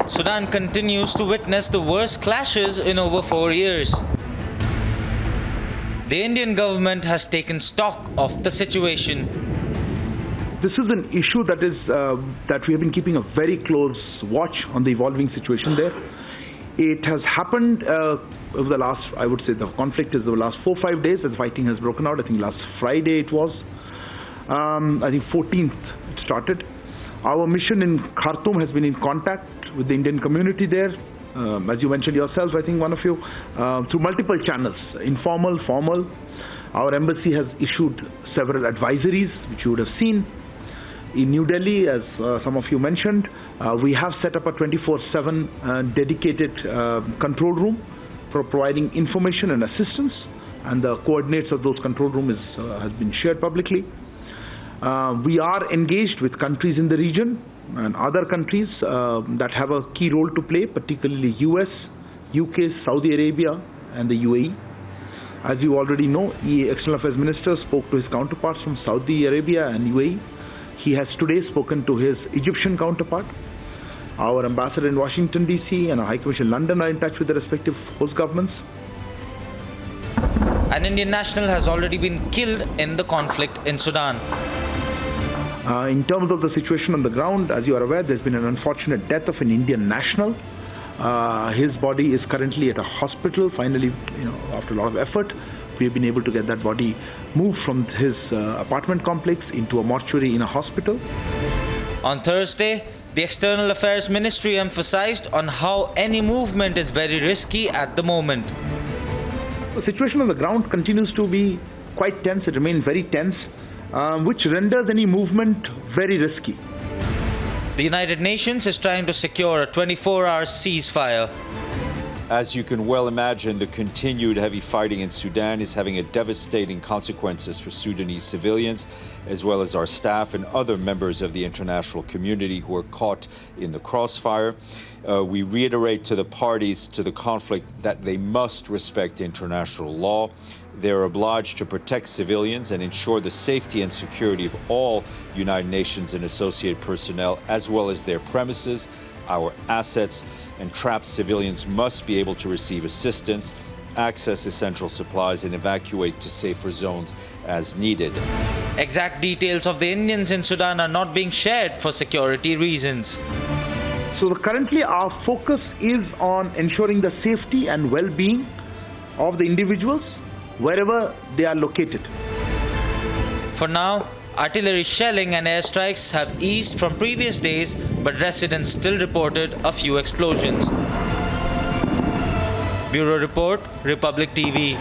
Sudan continues to witness the worst clashes in over 4 years. The Indian government has taken stock of the situation. This is an issue that we have been keeping a very close watch on the evolving situation there. It has happened over the last, I would say the conflict is the last 4-5 days as fighting has broken out. I think last Friday it was. I think 14th it started. Our mission in Khartoum has been in contact with the Indian community there. As you mentioned yourself, I think one of you, through multiple channels, informal, formal. Our embassy has issued several advisories, which you would have seen. In New Delhi, as some of you mentioned, we have set up a 24/7 dedicated control room for providing information and assistance, and the coordinates of those control rooms has been shared publicly. We are engaged with countries in the region and other countries that have a key role to play, particularly US, UK, Saudi Arabia, and the UAE. As you already know, External Affairs Minister spoke to his counterparts from Saudi Arabia and UAE. He has today spoken to his Egyptian counterpart. Our ambassador in Washington, D.C. and our High Commission in London are in touch with the respective host governments. An Indian national has already been killed in the conflict in Sudan. In terms of the situation on the ground, as you are aware, there's been an unfortunate death of an Indian national. His body is currently at a hospital. Finally, after a lot of effort, we have been able to get that body moved from his apartment complex into a mortuary in a hospital. On Thursday, the External Affairs Ministry emphasized on how any movement is very risky at the moment. The situation on the ground continues to be quite tense. It remains very tense, which renders any movement very risky. The United Nations is trying to secure a 24-hour ceasefire. As you can well imagine, the continued heavy fighting in Sudan is having a devastating consequences for Sudanese civilians, as well as our staff and other members of the international community who are caught in the crossfire. We reiterate to the parties to the conflict that they must respect international law. They are obliged to protect civilians and ensure the safety and security of all United Nations and associated personnel, as well as their premises, our assets, and trapped civilians must be able to receive assistance, access essential supplies, and evacuate to safer zones as needed. Exact details of the Indians in Sudan are not being shared for security reasons. So currently our focus is on ensuring the safety and well-being of the individuals wherever they are located. For now, artillery shelling and airstrikes have eased from previous days, but residents still reported a few explosions. Bureau Report, Republic TV.